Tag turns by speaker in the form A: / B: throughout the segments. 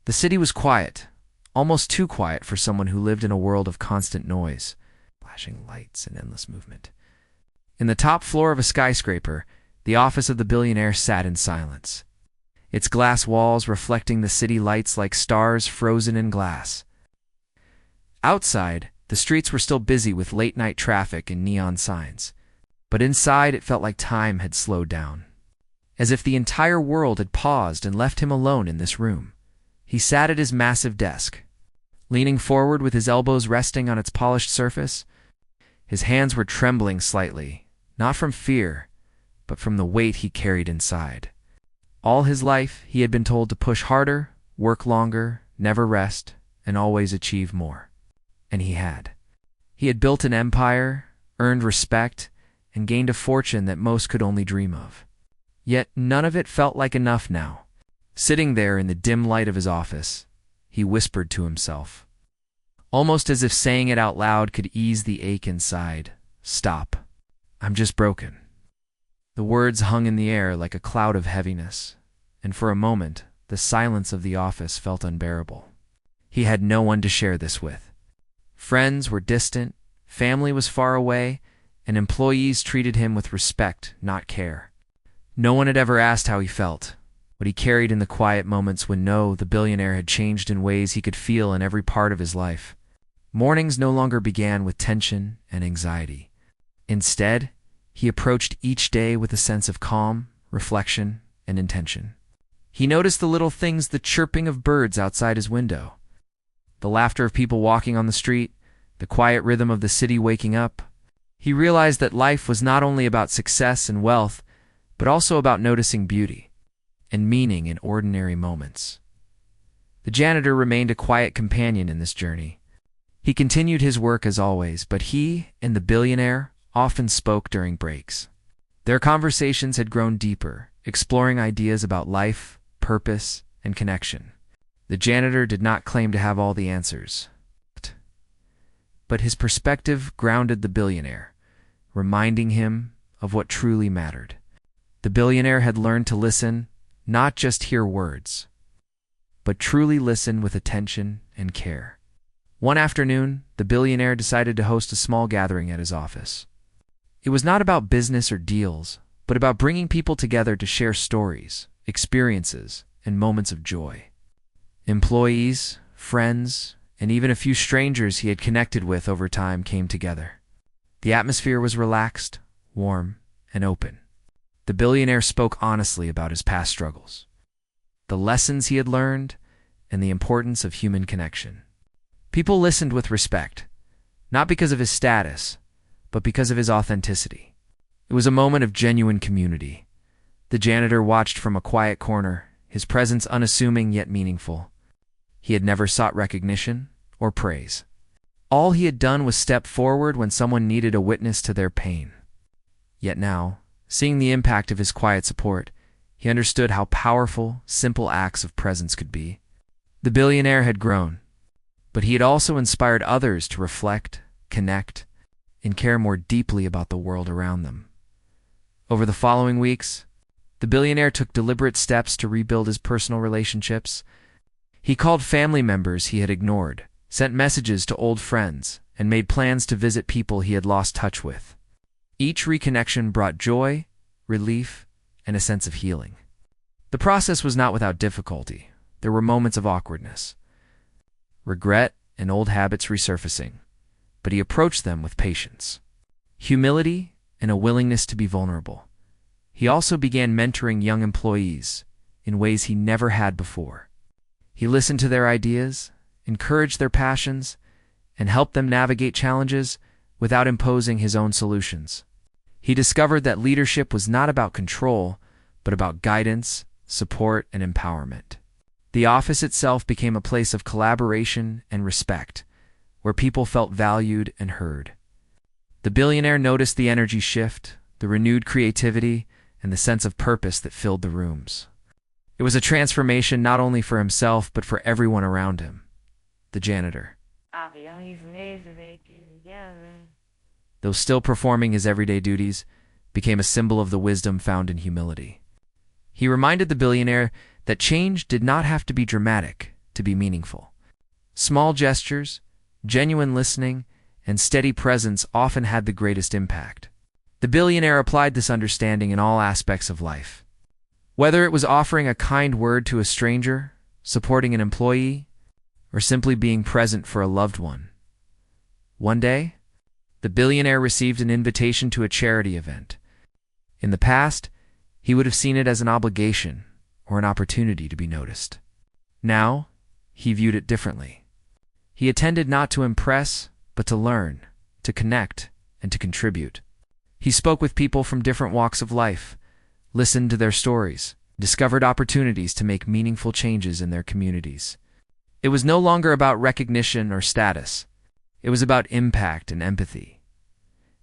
A: The city was quiet, almost too quiet for someone who lived in a world of constant noise, flashing lights and endless movement. In the top floor of a skyscraper, the office of the billionaire sat in silence, its glass walls reflecting the city lights like stars frozen in glass. Outside, the streets were still busy with late-night traffic and neon signs, but inside it felt like time had slowed down, as if the entire world had paused and left him alone in this room. He sat at his massive desk, leaning forward with his elbows resting on its polished surface. His hands were trembling slightly, not from fear, but from the weight he carried inside. All his life, he had been told to push harder, work longer, never rest, and always achieve more. And he had. He had built an empire, earned respect, and gained a fortune that most could only dream of. Yet none of it felt like enough now. Sitting there in the dim light of his office, he whispered to himself, almost as if saying it out loud could ease the ache inside, "Stop. I'm just broken." The words hung in the air like a cloud of heaviness, and for a moment, the silence of the office felt unbearable. He had no one to share this with. Friends were distant, family was far away, and employees treated him with respect, not care. No one had ever asked how he felt, what he carried in the quiet moments when the billionaire had changed in ways he could feel in every part of his life. Mornings no longer began with tension and anxiety. Instead, he approached each day with a sense of calm, reflection, and intention. He noticed the little things, the chirping of birds outside his window, the laughter of people walking on the street, the quiet rhythm of the city waking up. He realized that life was not only about success and wealth, but also about noticing beauty and meaning in ordinary moments. The janitor remained a quiet companion in this journey. He continued his work as always, but he and the billionaire often spoke during breaks. Their conversations had grown deeper, exploring ideas about life, purpose, and connection. The janitor did not claim to have all the answers, but his perspective grounded the billionaire, reminding him of what truly mattered. The billionaire had learned to listen, not just hear words, but truly listen with attention and care. One afternoon, the billionaire decided to host a small gathering at his office. It was not about business or deals, but about bringing people together to share stories, experiences, and moments of joy. Employees, friends, and even a few strangers he had connected with over time came together. The atmosphere was relaxed, warm, and open. The billionaire spoke honestly about his past struggles, the lessons he had learned, and the importance of human connection. People listened with respect, not because of his status, but because of his authenticity. It was a moment of genuine community. The janitor watched from a quiet corner, his presence unassuming yet meaningful. He had never sought recognition or praise. All he had done was step forward when someone needed a witness to their pain. Yet now, seeing the impact of his quiet support, he understood how powerful, simple acts of presence could be. The billionaire had grown, but he had also inspired others to reflect, connect, and care more deeply about the world around them. Over the following weeks, the billionaire took deliberate steps to rebuild his personal relationships. He called family members he had ignored, sent messages to old friends, and made plans to visit people he had lost touch with. Each reconnection brought joy, relief, and a sense of healing. The process was not without difficulty. There were moments of awkwardness, regret, and old habits resurfacing, but he approached them with patience, humility, and a willingness to be vulnerable. He also began mentoring young employees in ways he never had before. He listened to their ideas, encouraged their passions, and helped them navigate challenges without imposing his own solutions. He discovered that leadership was not about control, but about guidance, support, and empowerment. The office itself became a place of collaboration and respect, where people felt valued and heard. The billionaire noticed the energy shift, the renewed creativity, and the sense of purpose that filled the rooms. It was a transformation not only for himself, but for everyone around him. The janitor, though still performing his everyday duties, became a symbol of the wisdom found in humility. He reminded the billionaire that change did not have to be dramatic to be meaningful. Small gestures, genuine listening, and steady presence often had the greatest impact. The billionaire applied this understanding in all aspects of life. Whether it was offering a kind word to a stranger, supporting an employee, or simply being present for a loved one. One day, the billionaire received an invitation to a charity event. In the past, he would have seen it as an obligation or an opportunity to be noticed. Now, he viewed it differently. He attended not to impress, but to learn, to connect, and to contribute. He spoke with people from different walks of life, listened to their stories, discovered opportunities to make meaningful changes in their communities. It was no longer about recognition or status. It was about impact and empathy.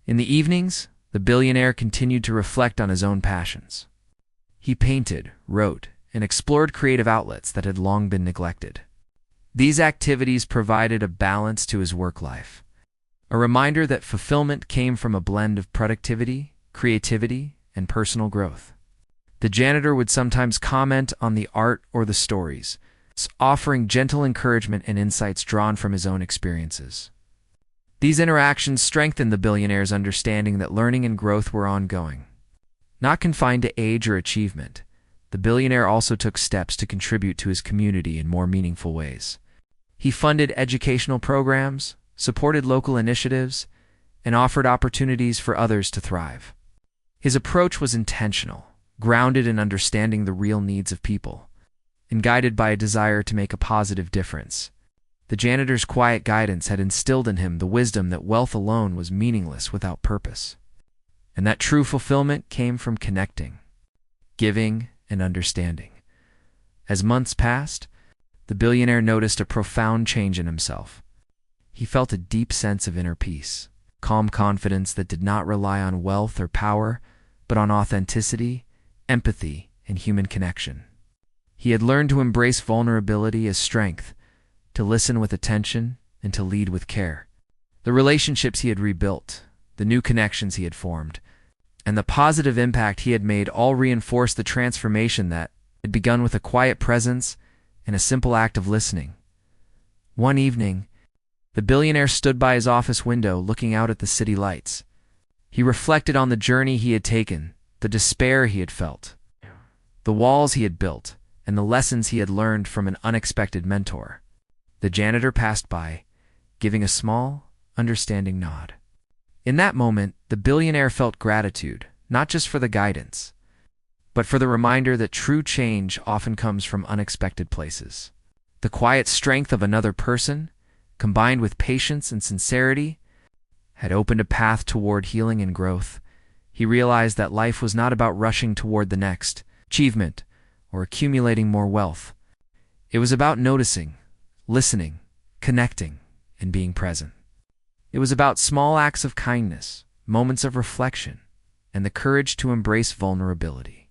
A: In the evenings, the billionaire continued to reflect on his own passions. He painted, wrote, and explored creative outlets that had long been neglected. These activities provided a balance to his work life, a reminder that fulfillment came from a blend of productivity, creativity, and personal growth. The janitor would sometimes comment on the art or the stories, offering gentle encouragement and insights drawn from his own experiences. These interactions strengthened the billionaire's understanding that learning and growth were ongoing. Not confined to age or achievement, the billionaire also took steps to contribute to his community in more meaningful ways. He funded educational programs, supported local initiatives, and offered opportunities for others to thrive. His approach was intentional, grounded in understanding the real needs of people, and guided by a desire to make a positive difference. The janitor's quiet guidance had instilled in him the wisdom that wealth alone was meaningless without purpose, and that true fulfillment came from connecting, giving, and understanding. As months passed, the billionaire noticed a profound change in himself. He felt a deep sense of inner peace, calm confidence that did not rely on wealth or power, but on authenticity, empathy, and human connection. He had learned to embrace vulnerability as strength, to listen with attention, and to lead with care. The relationships he had rebuilt, the new connections he had formed, and the positive impact he had made all reinforced the transformation that had begun with a quiet presence and a simple act of listening. One evening, the billionaire stood by his office window looking out at the city lights. He reflected on the journey he had taken, the despair he had felt, the walls he had built, and the lessons he had learned from an unexpected mentor. The janitor passed by, giving a small, understanding nod. In that moment, the billionaire felt gratitude, not just for the guidance, but for the reminder that true change often comes from unexpected places. The quiet strength of another person, combined with patience and sincerity, had opened a path toward healing and growth. He realized that life was not about rushing toward the next achievement or accumulating more wealth. It was about noticing, listening, connecting, and being present. It was about small acts of kindness, moments of reflection, and the courage to embrace vulnerability.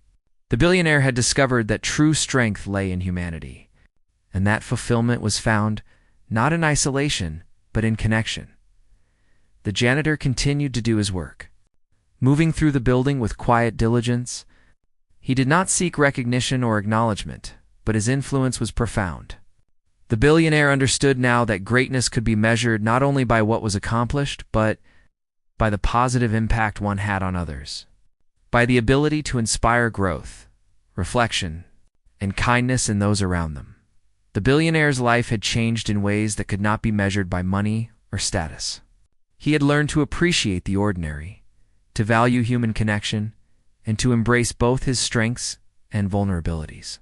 A: The billionaire had discovered that true strength lay in humanity, and that fulfillment was found not in isolation, but in connection. The janitor continued to do his work. Moving through the building with quiet diligence, he did not seek recognition or acknowledgement, but his influence was profound. The billionaire understood now that greatness could be measured not only by what was accomplished, but by the positive impact one had on others, by the ability to inspire growth, reflection, and kindness in those around them. The billionaire's life had changed in ways that could not be measured by money or status. He had learned to appreciate the ordinary, to value human connection, and to embrace both his strengths and vulnerabilities.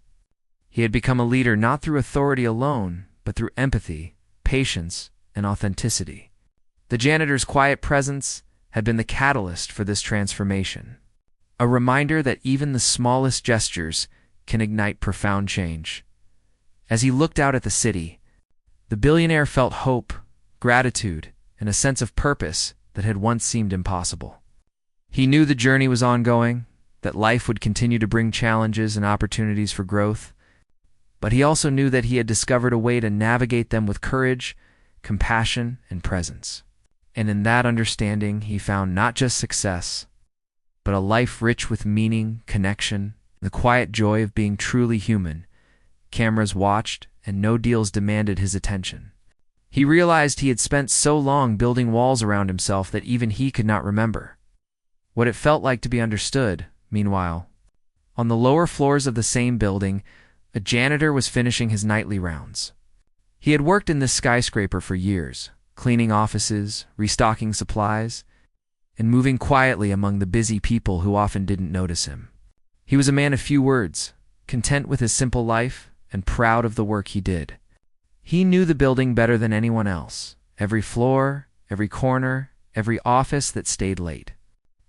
A: He had become a leader not through authority alone, but through empathy, patience, and authenticity. The janitor's quiet presence had been the catalyst for this transformation, a reminder that even the smallest gestures can ignite profound change. As he looked out at the city, the billionaire felt hope, gratitude, and a sense of purpose that had once seemed impossible. He knew the journey was ongoing, that life would continue to bring challenges and opportunities for growth, but he also knew that he had discovered a way to navigate them with courage, compassion, and presence. And in that understanding, he found not just success, but a life rich with meaning, connection, the quiet joy of being truly human. Cameras watched and no deals demanded his attention. He realized he had spent so long building walls around himself that even he could not remember what it felt like to be understood. Meanwhile, on the lower floors of the same building, a janitor was finishing his nightly rounds. He had worked in this skyscraper for years, cleaning offices, restocking supplies, and moving quietly among the busy people who often didn't notice him. He was a man of few words, content with his simple life and proud of the work he did. He knew the building better than anyone else, every floor, every corner, every office that stayed late.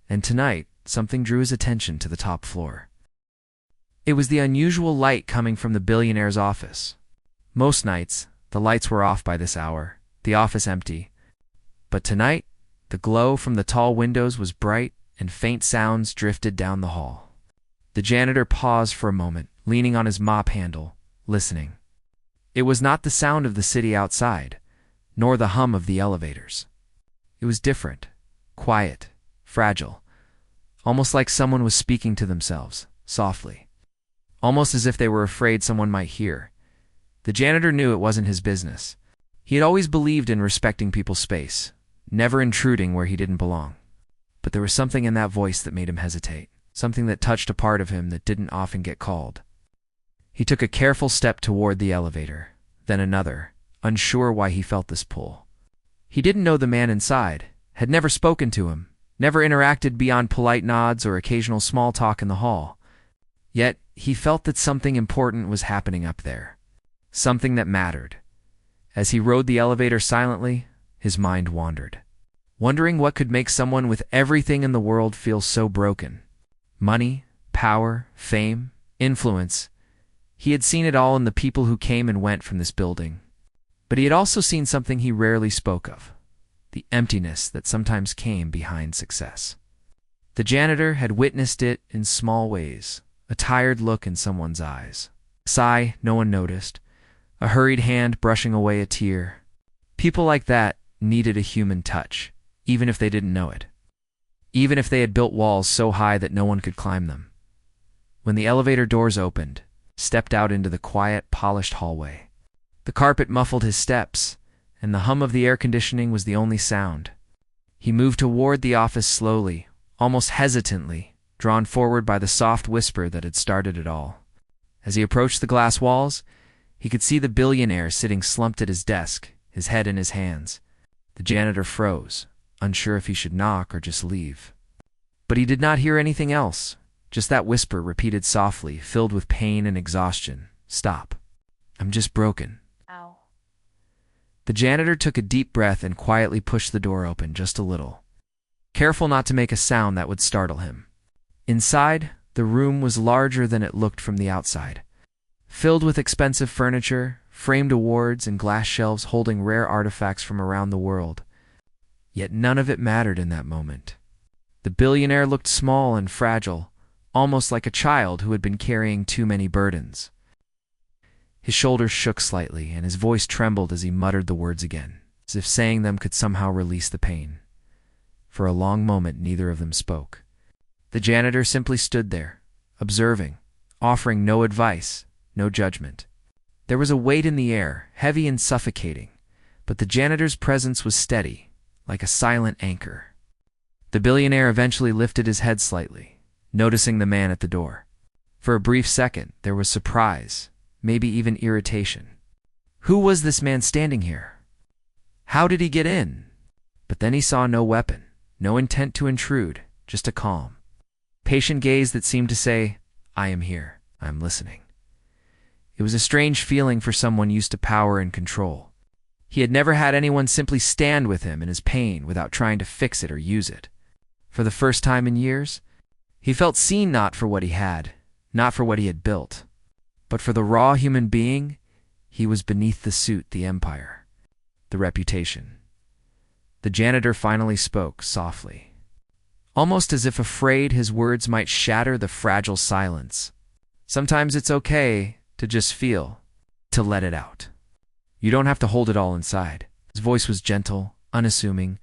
A: And tonight, something drew his attention to the top floor. It was the unusual light coming from the billionaire's office. Most nights, the lights were off by this hour, the office empty. But tonight, the glow from the tall windows was bright, and faint sounds drifted down the hall. The janitor paused for a moment, leaning on his mop handle, listening. It was not the sound of the city outside, nor the hum of the elevators. It was different, quiet, fragile, almost like someone was speaking to themselves, softly, almost as if they were afraid someone might hear. The janitor knew it wasn't his business. He had always believed in respecting people's space, never intruding where he didn't belong. But there was something in that voice that made him hesitate, something that touched a part of him that didn't often get called. He took a careful step toward the elevator, then another, unsure why he felt this pull. He didn't know the man inside, had never spoken to him, never interacted beyond polite nods or occasional small talk in the hall. Yet, he felt that something important was happening up there, something that mattered. As he rode the elevator silently, his mind wandered, wondering what could make someone with everything in the world feel so broken. Money, power, fame, influence. He had seen it all in the people who came and went from this building. But he had also seen something he rarely spoke of, the emptiness that sometimes came behind success. The janitor had witnessed it in small ways, a tired look in someone's eyes, a sigh no one noticed, a hurried hand brushing away a tear. People like that needed a human touch, even if they didn't know it, even if they had built walls so high that no one could climb them. When the elevator doors opened, stepped out into the quiet, polished hallway. The carpet muffled his steps, and the hum of the air conditioning was the only sound. He moved toward the office slowly, almost hesitantly, drawn forward by the soft whisper that had started it all. As he approached the glass walls, he could see the billionaire sitting slumped at his desk, his head in his hands. The janitor froze, unsure if he should knock or just leave. But he did not hear anything else, just that whisper repeated softly, filled with pain and exhaustion. "Stop. I'm just broken."
B: Ow.
A: The janitor took a deep breath and quietly pushed the door open just a little, careful not to make a sound that would startle him. Inside, the room was larger than it looked from the outside, filled with expensive furniture, framed awards, and glass shelves holding rare artifacts from around the world. Yet none of it mattered in that moment. The billionaire looked small and fragile, almost like a child who had been carrying too many burdens. His shoulders shook slightly, and his voice trembled as he muttered the words again, as if saying them could somehow release the pain. For a long moment, neither of them spoke. The janitor simply stood there, observing, offering no advice, no judgment. There was a weight in the air, heavy and suffocating, but the janitor's presence was steady, like a silent anchor. The billionaire eventually lifted his head slightly, noticing the man at the door. For a brief second, there was surprise, maybe even irritation. Who was this man standing here? How did he get in? But then he saw no weapon, no intent to intrude, just a calm, patient gaze that seemed to say, "I am here, I am listening." It was a strange feeling for someone used to power and control. He had never had anyone simply stand with him in his pain without trying to fix it or use it. For the first time in years, he felt seen not for what he had, not for what he had built, but for the raw human being he was beneath the suit, the empire, the reputation. The janitor finally spoke, softly, almost as if afraid his words might shatter the fragile silence. Sometimes it's okay to just feel, to let it out. You don't have to hold it all inside. His voice was gentle, unassuming,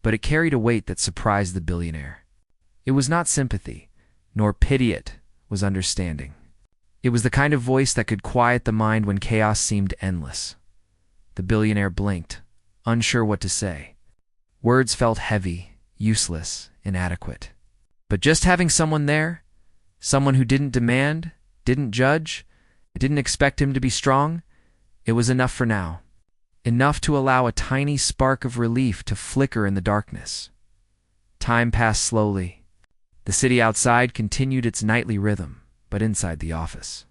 A: but it carried a weight that surprised the billionaire. It was not sympathy, nor pity, it was understanding. It was the kind of voice that could quiet the mind when chaos seemed endless. The billionaire blinked, unsure what to say. Words felt heavy, useless, inadequate. But just having someone there, someone who didn't demand, didn't judge, didn't expect him to be strong, it was enough for now. Enough to allow a tiny spark of relief to flicker in the darkness. Time passed slowly. The city outside continued its nightly rhythm, but inside the office,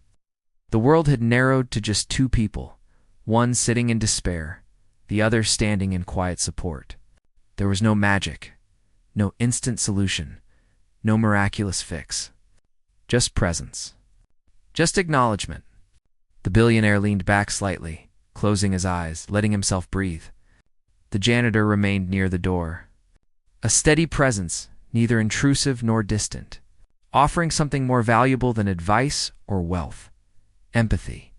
A: the world had narrowed to just two people, one sitting in despair, the other standing in quiet support. There was no magic, no instant solution, no miraculous fix. Just presence. Just acknowledgement. The billionaire leaned back slightly, closing his eyes, letting himself breathe. The janitor remained near the door. A steady presence, neither intrusive nor distant, offering something more valuable than advice or wealth: empathy.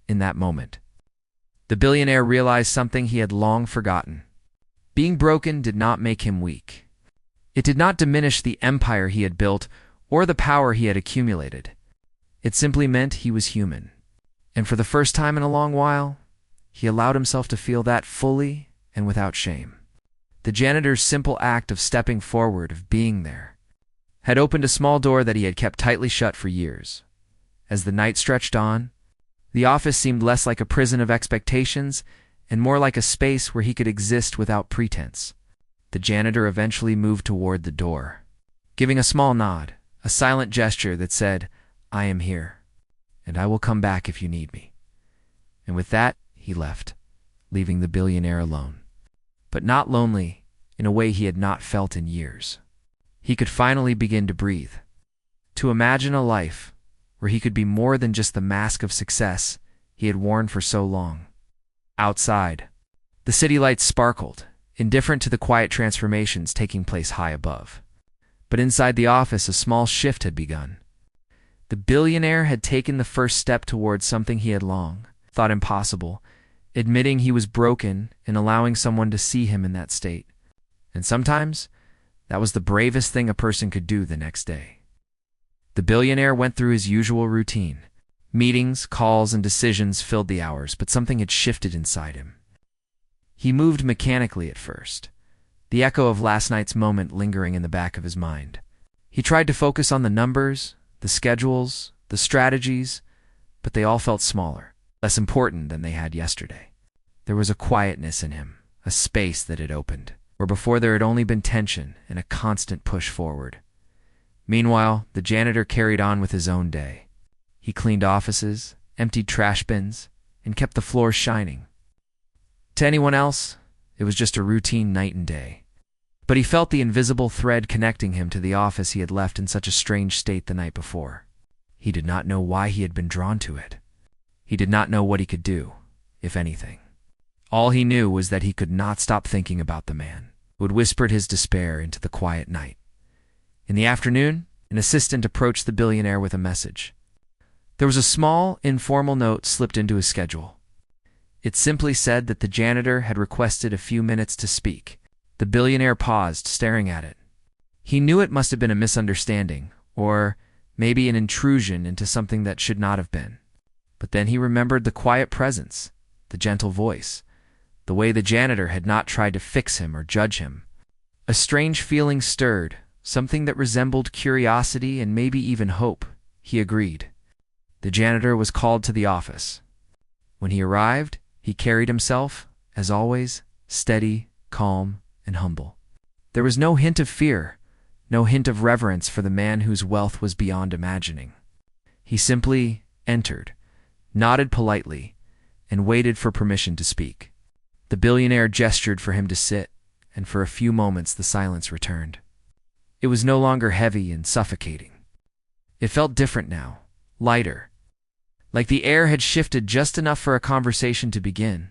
A: In that moment, the billionaire realized something he had long forgotten. Being broken did not make him weak. It did not diminish the empire he had built or the power he had accumulated. It simply meant he was human. And for the first time in a long while, he allowed himself to feel that fully and without shame. The janitor's simple act of stepping forward, of being there, had opened a small door that he had kept tightly shut for years. As the night stretched on, the office seemed less like a prison of expectations and more like a space where he could exist without pretense. The janitor eventually moved toward the door, giving a small nod, a silent gesture that said, "I am here, and I will come back if you need me." And with that, he left, leaving the billionaire alone. But not lonely, in a way he had not felt in years. He could finally begin to breathe, to imagine a life where he could be more than just the mask of success he had worn for so long. Outside, the city lights sparkled, indifferent to the quiet transformations taking place high above. But inside the office, a small shift had begun. The billionaire had taken the first step towards something he had long thought impossible, admitting he was broken and allowing someone to see him in that state. And sometimes, that was the bravest thing a person could do the next day. The billionaire went through his usual routine. Meetings, calls, and decisions filled the hours, but something had shifted inside him. He moved mechanically at first, the echo of last night's moment lingering in the back of his mind. He tried to focus on the numbers, the schedules, the strategies, but they all felt smaller, less important than they had yesterday. There was a quietness in him, a space that had opened, where before there had only been tension and a constant push forward. Meanwhile, the janitor carried on with his own day. He cleaned offices, emptied trash bins, and kept the floors shining. To anyone else, it was just a routine night and day. But he felt the invisible thread connecting him to the office he had left in such a strange state the night before. He did not know why he had been drawn to it. He did not know what he could do, if anything. All he knew was that he could not stop thinking about the man who had whispered his despair into the quiet night. In the afternoon, an assistant approached the billionaire with a message. There was a small, informal note slipped into his schedule. It simply said that the janitor had requested a few minutes to speak. The billionaire paused, staring at it. He knew it must have been a misunderstanding, or maybe an intrusion into something that should not have been. But then he remembered the quiet presence, the gentle voice, the way the janitor had not tried to fix him or judge him. A strange feeling stirred, something that resembled curiosity and maybe even hope. He agreed. The janitor was called to the office. When he arrived, he carried himself, as always, steady, calm, and humble. There was no hint of fear, no hint of reverence for the man whose wealth was beyond imagining. He simply entered, nodded politely, and waited for permission to speak. The billionaire gestured for him to sit, and for a few moments the silence returned. It was no longer heavy and suffocating. It felt different now, lighter. Like the air had shifted just enough for a conversation to begin.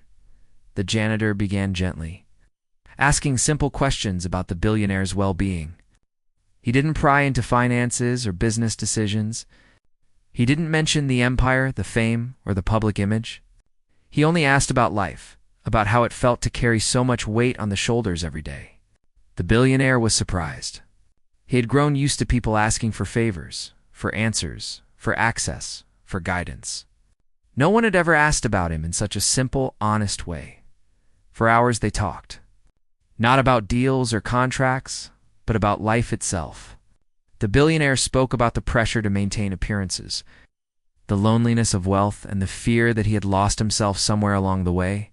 A: The janitor began gently, asking simple questions about the billionaire's well-being. He didn't pry into finances or business decisions. He didn't mention the empire, the fame, or the public image. He only asked about life, about how it felt to carry so much weight on the shoulders every day. The billionaire was surprised. He had grown used to people asking for favors, for answers, for access, for guidance. No one had ever asked about him in such a simple, honest way. For hours they talked. Not about deals or contracts, but about life itself. The billionaire spoke about the pressure to maintain appearances, the loneliness of wealth, and the fear that he had lost himself somewhere along the way.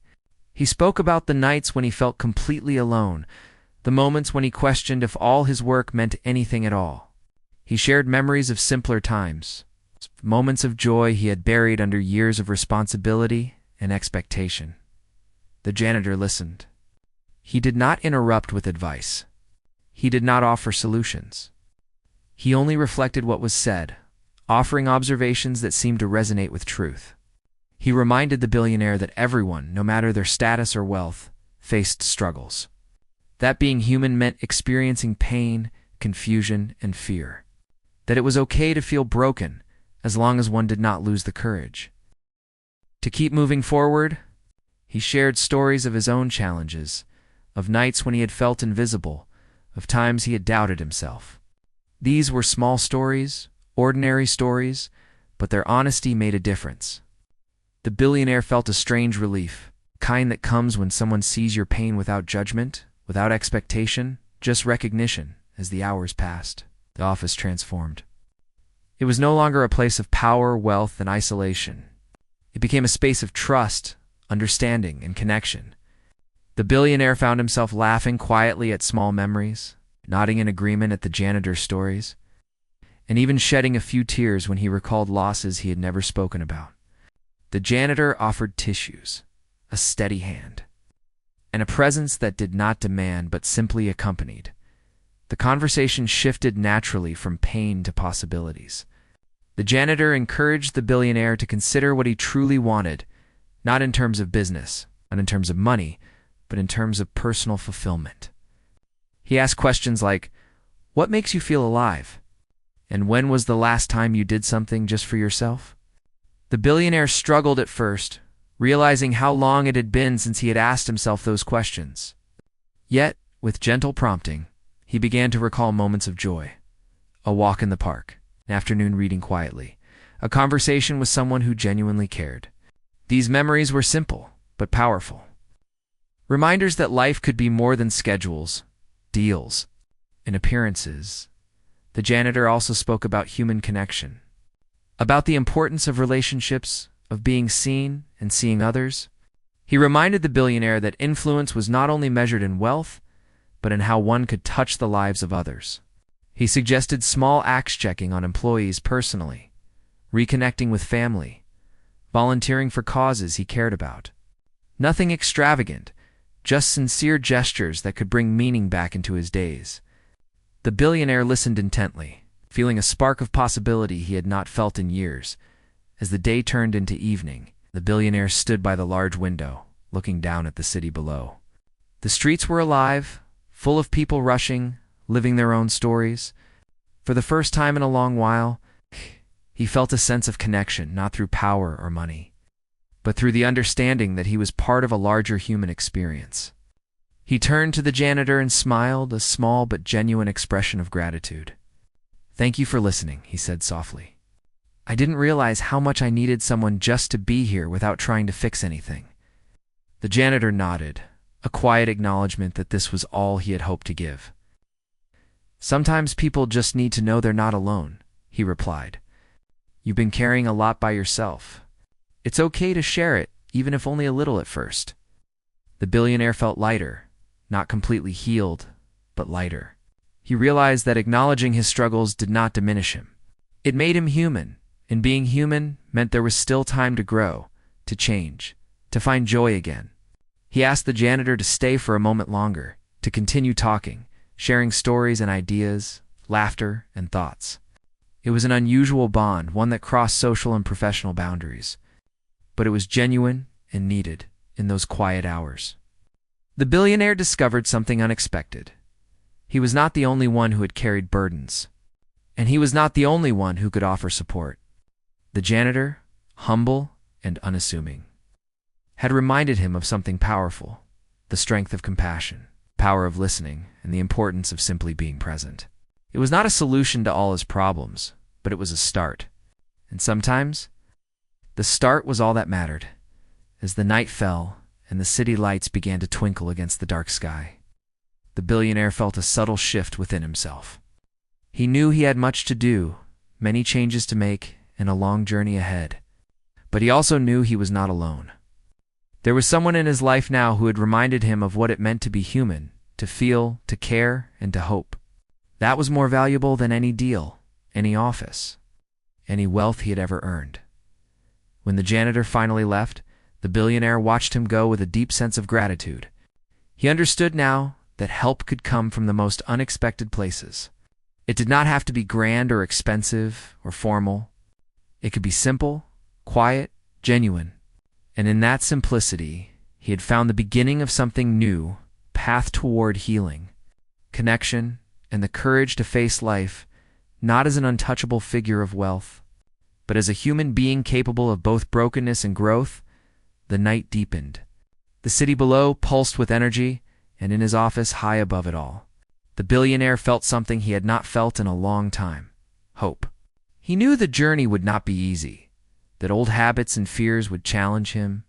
A: He spoke about the nights when he felt completely alone, the moments when he questioned if all his work meant anything at all. He shared memories of simpler times, moments of joy he had buried under years of responsibility and expectation. The janitor listened. He did not interrupt with advice. He did not offer solutions. He only reflected what was said, offering observations that seemed to resonate with truth. He reminded the billionaire that everyone, no matter their status or wealth, faced struggles. That being human meant experiencing pain, confusion, and fear. That it was okay to feel broken, as long as one did not lose the courage. To keep moving forward, he shared stories of his own challenges, of nights when he had felt invisible, of times he had doubted himself. These were small stories, ordinary stories, but their honesty made a difference. The billionaire felt a strange relief, kind that comes when someone sees your pain without judgment, without expectation, just recognition. As the hours passed, the office transformed. It was no longer a place of power, wealth, and isolation. It became a space of trust, understanding, and connection. The billionaire found himself laughing quietly at small memories, nodding in agreement at the janitor's stories, and even shedding a few tears when he recalled losses he had never spoken about. The janitor offered tissues, a steady hand, and a presence that did not demand but simply accompanied. The conversation shifted naturally from pain to possibilities. The janitor encouraged the billionaire to consider what he truly wanted, not in terms of business, not in terms of money, but in terms of personal fulfillment. He asked questions like, "What makes you feel alive? And when was the last time you did something just for yourself?" The billionaire struggled at first, realizing how long it had been since he had asked himself those questions. Yet, with gentle prompting, he began to recall moments of joy. A walk in the park, an afternoon reading quietly, a conversation with someone who genuinely cared. These memories were simple, but powerful. Reminders that life could be more than schedules, deals, and appearances. The janitor also spoke about human connection, about the importance of relationships, of being seen and seeing others. He reminded the billionaire that influence was not only measured in wealth, but in how one could touch the lives of others. He suggested small acts, checking on employees personally, reconnecting with family, volunteering for causes he cared about. Nothing extravagant, just sincere gestures that could bring meaning back into his days. The billionaire listened intently, feeling a spark of possibility he had not felt in years. As the day turned into evening, the billionaire stood by the large window, looking down at the city below. The streets were alive, full of people rushing, living their own stories. For the first time in a long while, he felt a sense of connection, not through power or money, but through the understanding that he was part of a larger human experience. He turned to the janitor and smiled, a small but genuine expression of gratitude. "Thank you for listening," he said softly. "I didn't realize how much I needed someone just to be here without trying to fix anything." The janitor nodded, a quiet acknowledgement that this was all he had hoped to give. "Sometimes people just need to know they're not alone," he replied. "You've been carrying a lot by yourself. It's okay to share it, even if only a little at first." The billionaire felt lighter, not completely healed, but lighter. He realized that acknowledging his struggles did not diminish him. It made him human, and being human meant there was still time to grow, to change, to find joy again. He asked the janitor to stay for a moment longer, to continue talking, sharing stories and ideas, laughter and thoughts. It was an unusual bond, one that crossed social and professional boundaries. But it was genuine and needed in those quiet hours. The billionaire discovered something unexpected. He was not the only one who had carried burdens, and he was not the only one who could offer support. The janitor, humble and unassuming, had reminded him of something powerful: the strength of compassion, power of listening, and the importance of simply being present. It was not a solution to all his problems, but it was a start. And sometimes, The start was all that mattered. As the night fell and the city lights began to twinkle against the dark sky, the billionaire felt a subtle shift within himself. He knew he had much to do, many changes to make, and a long journey ahead. But he also knew he was not alone. There was someone in his life now who had reminded him of what it meant to be human, to feel, to care, and to hope. That was more valuable than any deal, any office, any wealth he had ever earned. When the janitor finally left, the billionaire watched him go with a deep sense of gratitude. He understood now that help could come from the most unexpected places. It did not have to be grand or expensive or formal. It could be simple, quiet, genuine. And in that simplicity, he had found the beginning of something new, path toward healing, connection, and the courage to face life, not as an untouchable figure of wealth, but as a human being capable of both brokenness and growth. The night deepened. The city below pulsed with energy, and in his office high above it all, the billionaire felt something he had not felt in a long time: hope. He knew the journey would not be easy, that old habits and fears would challenge him,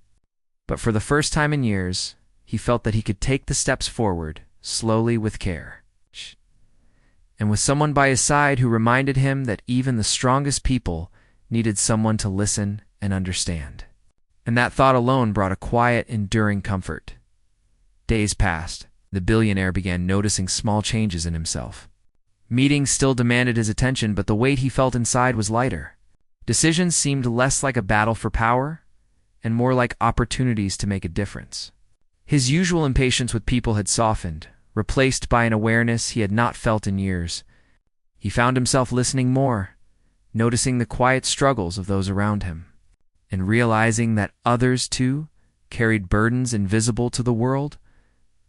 A: but for the first time in years, he felt that he could take the steps forward, slowly, with care, and with someone by his side who reminded him that even the strongest people needed someone to listen and understand. And that thought alone brought a quiet, enduring comfort. Days passed. The billionaire began noticing small changes in himself. Meetings still demanded his attention, but the weight he felt inside was lighter. Decisions seemed less like a battle for power and more like opportunities to make a difference. His usual impatience with people had softened, replaced by an awareness he had not felt in years. He found himself listening more, noticing the quiet struggles of those around him, and realizing that others, too, carried burdens invisible to the world.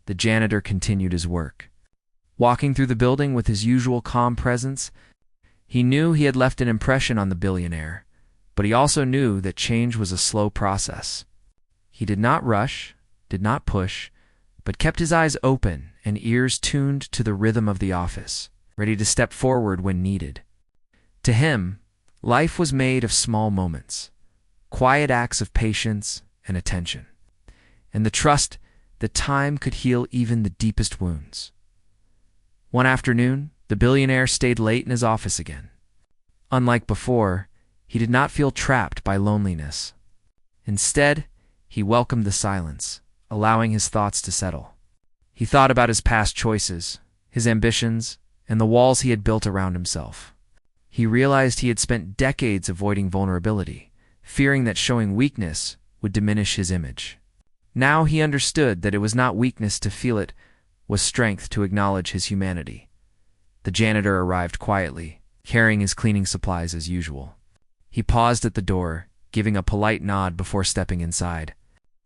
A: The janitor continued his work. Walking through the building with his usual calm presence, he knew he had left an impression on the billionaire, but he also knew that change was a slow process. He did not rush, did not push, but kept his eyes open and ears tuned to the rhythm of the office, ready to step forward when needed. To him, life was made of small moments, quiet acts of patience and attention, and the trust that time could heal even the deepest wounds. One afternoon, the billionaire stayed late in his office again. Unlike before, he did not feel trapped by loneliness. Instead, he welcomed the silence, allowing his thoughts to settle. He thought about his past choices, his ambitions, and the walls he had built around himself. He realized he had spent decades avoiding vulnerability, fearing that showing weakness would diminish his image. Now he understood that it was not weakness to feel it, was strength to acknowledge his humanity. The janitor arrived quietly, carrying his cleaning supplies as usual. He paused at the door, giving a polite nod before stepping inside.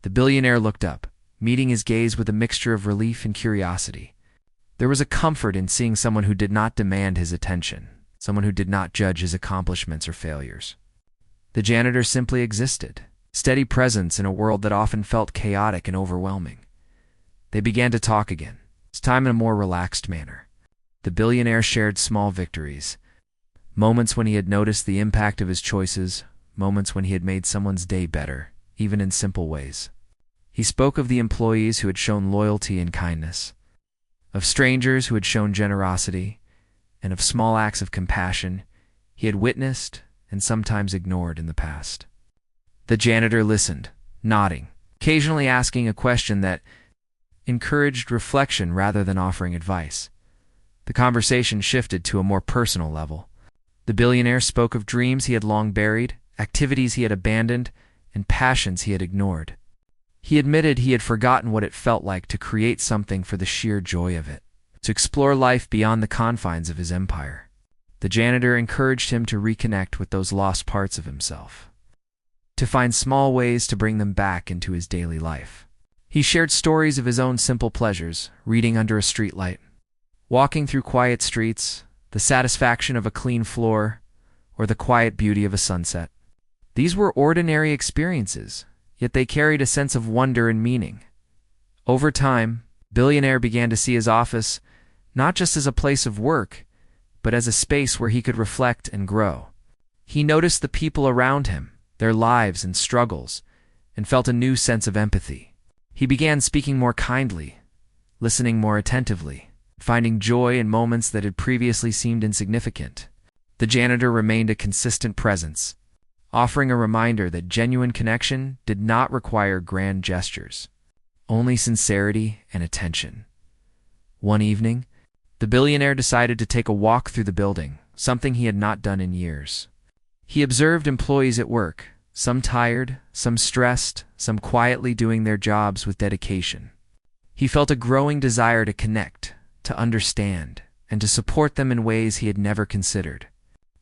A: The billionaire looked up, meeting his gaze with a mixture of relief and curiosity. There was a comfort in seeing someone who did not demand his attention, someone who did not judge his accomplishments or failures. The janitor simply existed, steady presence in a world that often felt chaotic and overwhelming. They began to talk again, this time in a more relaxed manner. The billionaire shared small victories, moments when he had noticed the impact of his choices, moments when he had made someone's day better, even in simple ways. He spoke of the employees who had shown loyalty and kindness, of strangers who had shown generosity, and of small acts of compassion he had witnessed and sometimes ignored in the past. The janitor listened, nodding, occasionally asking a question that encouraged reflection rather than offering advice. The conversation shifted to a more personal level. The billionaire spoke of dreams he had long buried, activities he had abandoned, and passions he had ignored. He admitted he had forgotten what it felt like to create something for the sheer joy of it, to explore life beyond the confines of his empire. The janitor encouraged him to reconnect with those lost parts of himself, to find small ways to bring them back into his daily life. He shared stories of his own simple pleasures, reading under a streetlight, walking through quiet streets, the satisfaction of a clean floor, or the quiet beauty of a sunset. These were ordinary experiences, yet they carried a sense of wonder and meaning. Over time, Billionaire began to see his office not just as a place of work, but as a space where he could reflect and grow. He noticed the people around him, their lives and struggles, and felt a new sense of empathy. He began speaking more kindly, listening more attentively, finding joy in moments that had previously seemed insignificant. The janitor remained a consistent presence, offering a reminder that genuine connection did not require grand gestures, only sincerity and attention. One evening, the billionaire decided to take a walk through the building, something he had not done in years. He observed employees at work, some tired, some stressed, some quietly doing their jobs with dedication. He felt a growing desire to connect, to understand, and to support them in ways he had never considered.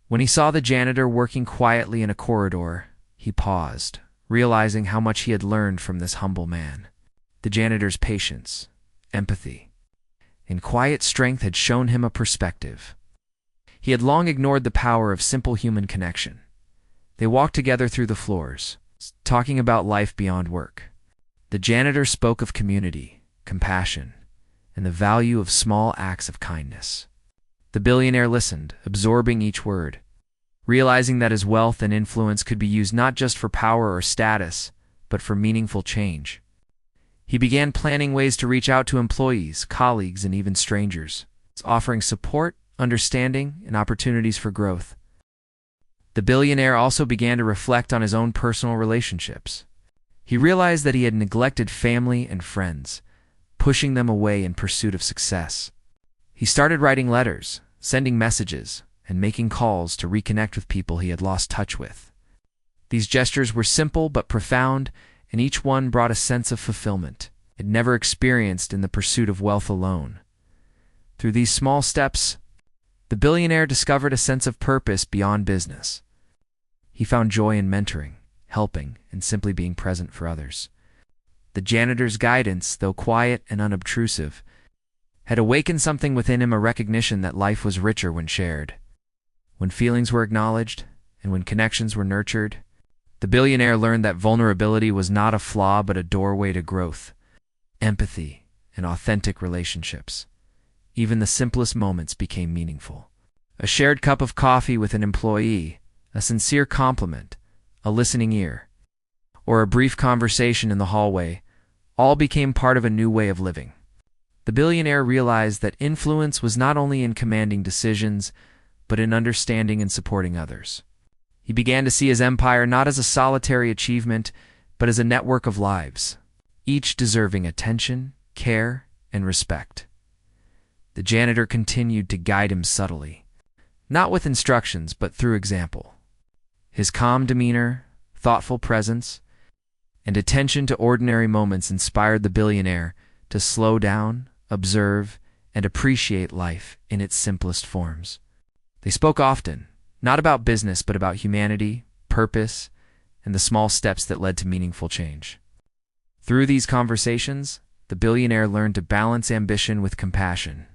A: When he saw the janitor working quietly in a corridor, he paused, realizing how much he had learned from this humble man. The janitor's patience, empathy, and quiet strength had shown him a perspective. He had long ignored the power of simple human connection. They walked together through the floors, talking about life beyond work. The janitor spoke of community, compassion, and the value of small acts of kindness. The billionaire listened, absorbing each word, realizing that his wealth and influence could be used not just for power or status, but for meaningful change. He began planning ways to reach out to employees, colleagues, and even strangers, offering support, understanding, and opportunities for growth. The billionaire also began to reflect on his own personal relationships. He realized that he had neglected family and friends, pushing them away in pursuit of success. He started writing letters, sending messages, and making calls to reconnect with people he had lost touch with. These gestures were simple but profound, and each one brought a sense of fulfillment he'd never experienced in the pursuit of wealth alone. Through these small steps, the billionaire discovered a sense of purpose beyond business. He found joy in mentoring, helping, and simply being present for others. The janitor's guidance, though quiet and unobtrusive, had awakened something within him, a recognition that life was richer when shared. When feelings were acknowledged, and when connections were nurtured, the billionaire learned that vulnerability was not a flaw but a doorway to growth, empathy, and authentic relationships. Even the simplest moments became meaningful. A shared cup of coffee with an employee, a sincere compliment, a listening ear, or a brief conversation in the hallway, all became part of a new way of living. The billionaire realized that influence was not only in commanding decisions, but in understanding and supporting others. He began to see his empire not as a solitary achievement, but as a network of lives, each deserving attention, care, and respect. The janitor continued to guide him subtly, not with instructions, but through example. His calm demeanor, thoughtful presence, and attention to ordinary moments inspired the billionaire to slow down, observe, and appreciate life in its simplest forms. They spoke often, not about business, but about humanity, purpose, and the small steps that led to meaningful change. Through these conversations, the billionaire learned to balance ambition with compassion,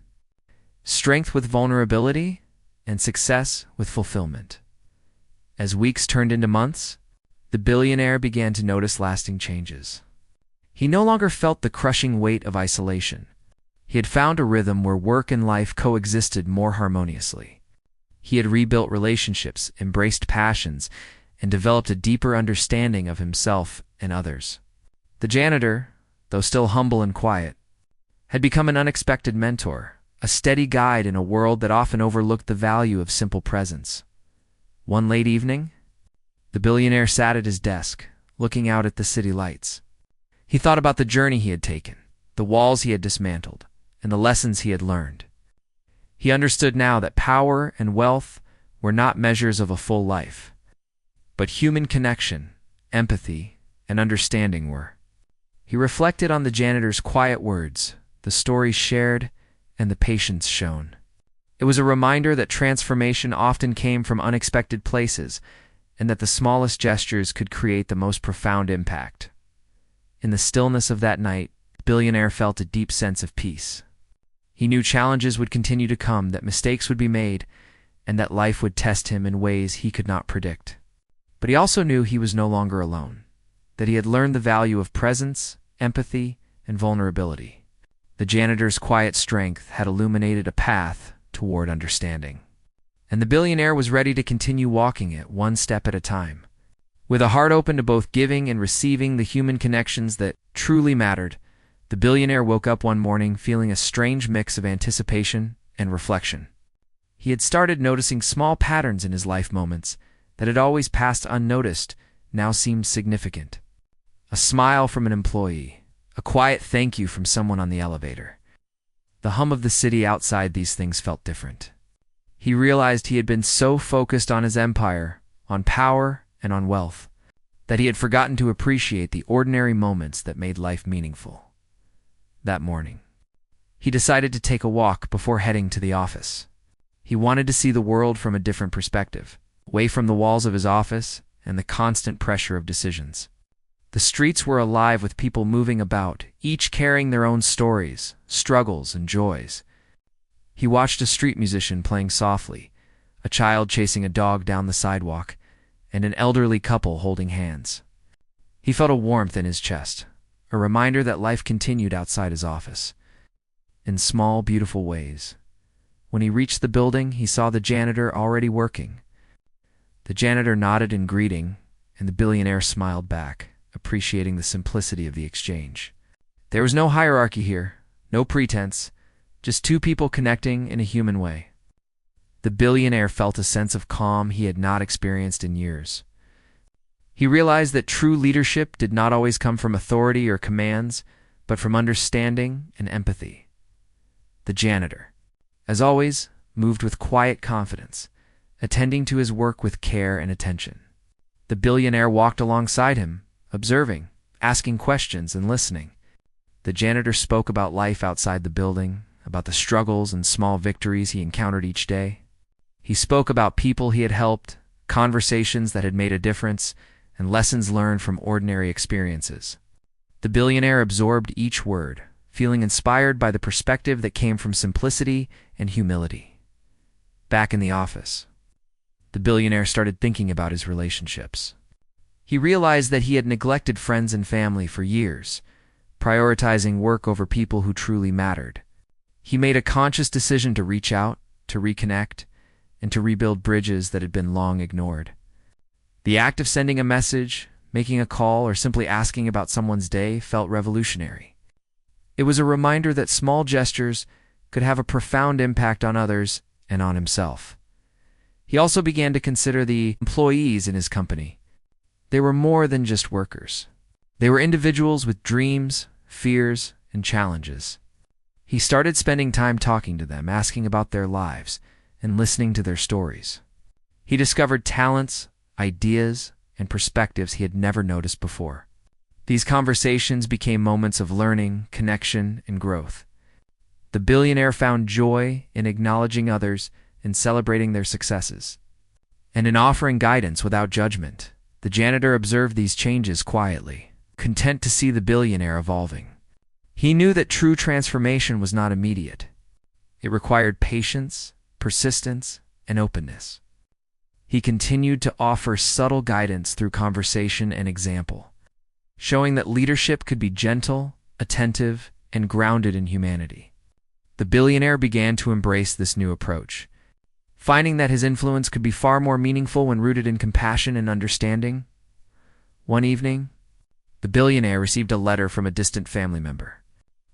A: strength with vulnerability, and success with fulfillment. As weeks turned into months, the billionaire began to notice lasting changes. He no longer felt the crushing weight of isolation. He had found a rhythm where work and life coexisted more harmoniously. He had rebuilt relationships, embraced passions, and developed a deeper understanding of himself and others. The janitor, though still humble and quiet, had become an unexpected mentor, a steady guide in a world that often overlooked the value of simple presence. One late evening, the billionaire sat at his desk, looking out at the city lights. He thought about the journey he had taken, the walls he had dismantled, and the lessons he had learned. He understood now that power and wealth were not measures of a full life, but human connection, empathy, and understanding were. He reflected on the janitor's quiet words, the stories shared, and the patience shown. It was a reminder that transformation often came from unexpected places, and that the smallest gestures could create the most profound impact. In the stillness of that night, the billionaire felt a deep sense of peace. He knew challenges would continue to come, that mistakes would be made, and that life would test him in ways he could not predict. But he also knew he was no longer alone, that he had learned the value of presence, empathy, and vulnerability. The janitor's quiet strength had illuminated a path toward understanding, and the billionaire was ready to continue walking it one step at a time. With a heart open to both giving and receiving the human connections that truly mattered, the billionaire woke up one morning feeling a strange mix of anticipation and reflection. He had started noticing small patterns in his life moments that had always passed unnoticed, now seemed significant. A smile from an employee, a quiet thank you from someone on the elevator. The hum of the city outside these things felt different. He realized he had been so focused on his empire, on power, and on wealth, that he had forgotten to appreciate the ordinary moments that made life meaningful. That morning, he decided to take a walk before heading to the office. He wanted to see the world from a different perspective, away from the walls of his office and the constant pressure of decisions. The streets were alive with people moving about, each carrying their own stories, struggles, and joys. He watched a street musician playing softly, a child chasing a dog down the sidewalk, and an elderly couple holding hands. He felt a warmth in his chest, a reminder that life continued outside his office, in small, beautiful ways. When he reached the building, he saw the janitor already working. The janitor nodded in greeting, and the billionaire smiled back, appreciating the simplicity of the exchange. There was no hierarchy here, no pretense, just two people connecting in a human way. The billionaire felt a sense of calm he had not experienced in years. He realized that true leadership did not always come from authority or commands, but from understanding and empathy. The janitor, as always, moved with quiet confidence, attending to his work with care and attention. The billionaire walked alongside him, observing, asking questions, and listening. The janitor spoke about life outside the building, about the struggles and small victories he encountered each day. He spoke about people he had helped, conversations that had made a difference, and lessons learned from ordinary experiences. The billionaire absorbed each word, feeling inspired by the perspective that came from simplicity and humility. Back in the office, the billionaire started thinking about his relationships. He realized that he had neglected friends and family for years, prioritizing work over people who truly mattered. He made a conscious decision to reach out, to reconnect, and to rebuild bridges that had been long ignored. The act of sending a message, making a call, or simply asking about someone's day felt revolutionary. It was a reminder that small gestures could have a profound impact on others and on himself. He also began to consider the employees in his company. They were more than just workers. They were individuals with dreams, fears, and challenges. He started spending time talking to them, asking about their lives, and listening to their stories. He discovered talents, ideas, and perspectives he had never noticed before. These conversations became moments of learning, connection, and growth. The billionaire found joy in acknowledging others and celebrating their successes, and in offering guidance without judgment. The janitor observed these changes quietly, content to see the billionaire evolving. He knew that true transformation was not immediate. It required patience, persistence, and openness. He continued to offer subtle guidance through conversation and example, showing that leadership could be gentle, attentive, and grounded in humanity. The billionaire began to embrace this new approach, finding that his influence could be far more meaningful when rooted in compassion and understanding. One evening, the billionaire received a letter from a distant family member.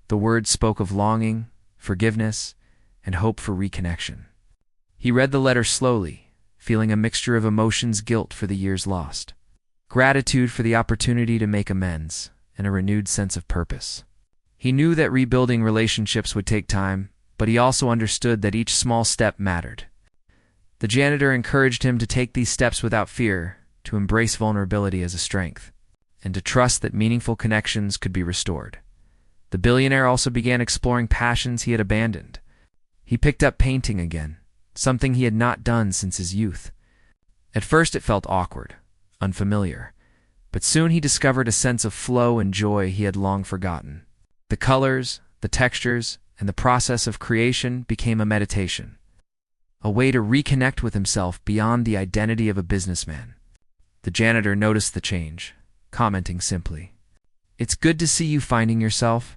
A: The words spoke of longing, forgiveness, and hope for reconnection. He read the letter slowly, feeling a mixture of emotions: guilt for the years lost, gratitude for the opportunity to make amends, and a renewed sense of purpose. He knew that rebuilding relationships would take time, but he also understood that each small step mattered. The janitor encouraged him to take these steps without fear, to embrace vulnerability as a strength, and to trust that meaningful connections could be restored. The billionaire also began exploring passions he had abandoned. He picked up painting again, something he had not done since his youth. At first it felt awkward, unfamiliar, but soon he discovered a sense of flow and joy he had long forgotten. The colors, the textures, and the process of creation became a meditation, a way to reconnect with himself beyond the identity of a businessman. The janitor noticed the change, commenting simply, "It's good to see you finding yourself."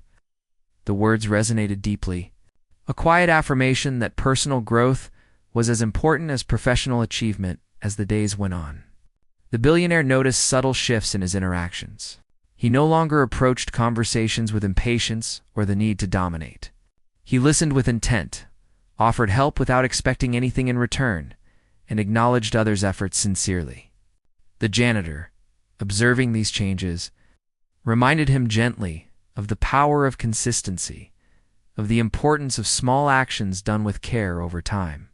A: The words resonated deeply, a quiet affirmation that personal growth was as important as professional achievement. As the days went on, The billionaire noticed subtle shifts in his interactions. He no longer approached conversations with impatience or the need to dominate. He listened with intent, offered help without expecting anything in return, and acknowledged others' efforts sincerely. The janitor, observing these changes, reminded him gently of the power of consistency, of the importance of small actions done with care over time.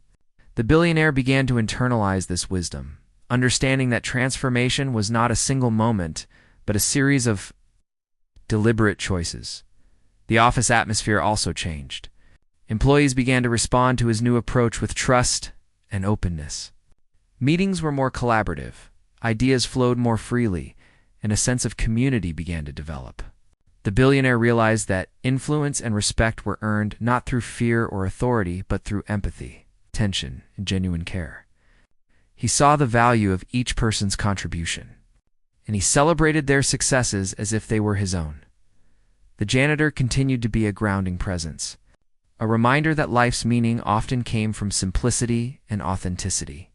A: The billionaire began to internalize this wisdom, understanding that transformation was not a single moment, but a series of deliberate choices. The office atmosphere also changed. Employees began to respond to his new approach with trust and openness. Meetings were more collaborative, ideas flowed more freely, and a sense of community began to develop. The billionaire realized that influence and respect were earned not through fear or authority, but through empathy, attention, and genuine care. He saw the value of each person's contribution, and he celebrated their successes as if they were his own. The janitor continued to be a grounding presence, a reminder that life's meaning often came from simplicity and authenticity.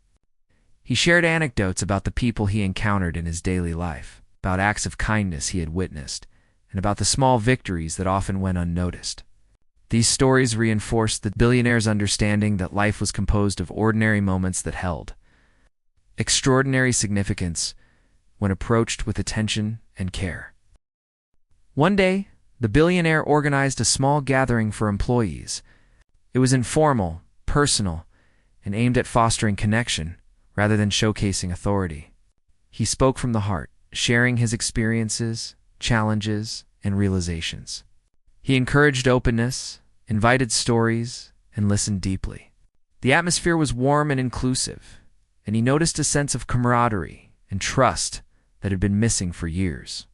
A: He shared anecdotes about the people he encountered in his daily life, about acts of kindness he had witnessed, and about the small victories that often went unnoticed. These stories reinforced the billionaire's understanding that life was composed of ordinary moments that held extraordinary significance when approached with attention and care. One day, the billionaire organized a small gathering for employees. It was informal, personal, and aimed at fostering connection rather than showcasing authority. He spoke from the heart, sharing his experiences, challenges, and realizations. He encouraged openness, invited stories, and listened deeply. The atmosphere was warm and inclusive, and he noticed a sense of camaraderie and trust that had been missing for years.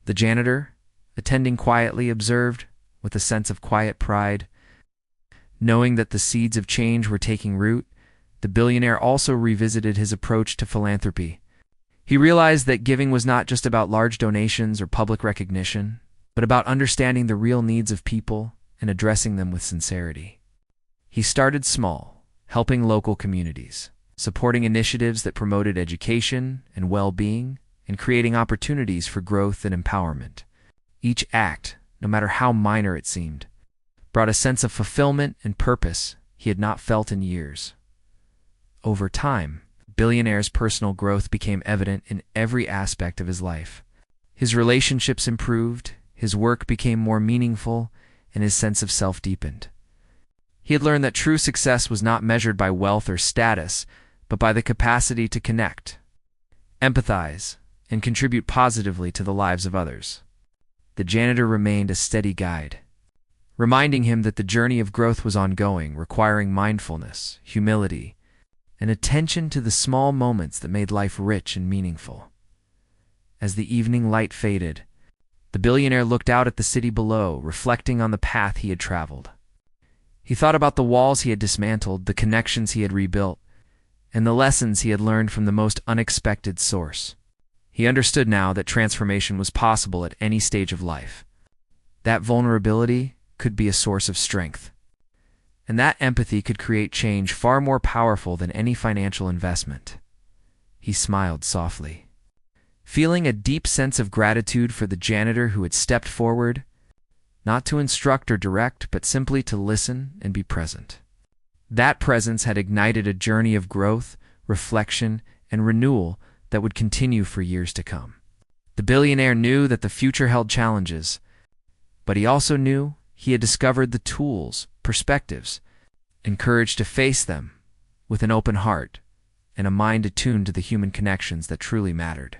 A: The janitor, attending quietly, observed with a sense of quiet pride. Knowing that the seeds of change were taking root, the billionaire also revisited his approach to philanthropy. He realized that giving was not just about large donations or public recognition, but about understanding the real needs of people and addressing them with sincerity. He started small, helping local communities, supporting initiatives that promoted education and well-being, and creating opportunities for growth and empowerment. Each act, no matter how minor it seemed, brought a sense of fulfillment and purpose he had not felt in years. Over time, the billionaire's personal growth became evident in every aspect of his life. His relationships improved, his work became more meaningful, and his sense of self deepened. He had learned that true success was not measured by wealth or status, but by the capacity to connect, empathize, and contribute positively to the lives of others. The janitor remained a steady guide, reminding him that the journey of growth was ongoing, requiring mindfulness, humility, and attention to the small moments that made life rich and meaningful. As the evening light faded, the billionaire looked out at the city below, reflecting on the path he had traveled. He thought about the walls he had dismantled, the connections he had rebuilt, and the lessons he had learned from the most unexpected source. He understood now that transformation was possible at any stage of life. That vulnerability could be a source of strength, and that empathy could create change far more powerful than any financial investment. He smiled softly, feeling a deep sense of gratitude for the janitor who had stepped forward, not to instruct or direct, but simply to listen and be present. That presence had ignited a journey of growth, reflection, and renewal that would continue for years to come. The billionaire knew that the future held challenges, but he also knew he had discovered the tools, perspectives, and courage to face them with an open heart and a mind attuned to the human connections that truly mattered.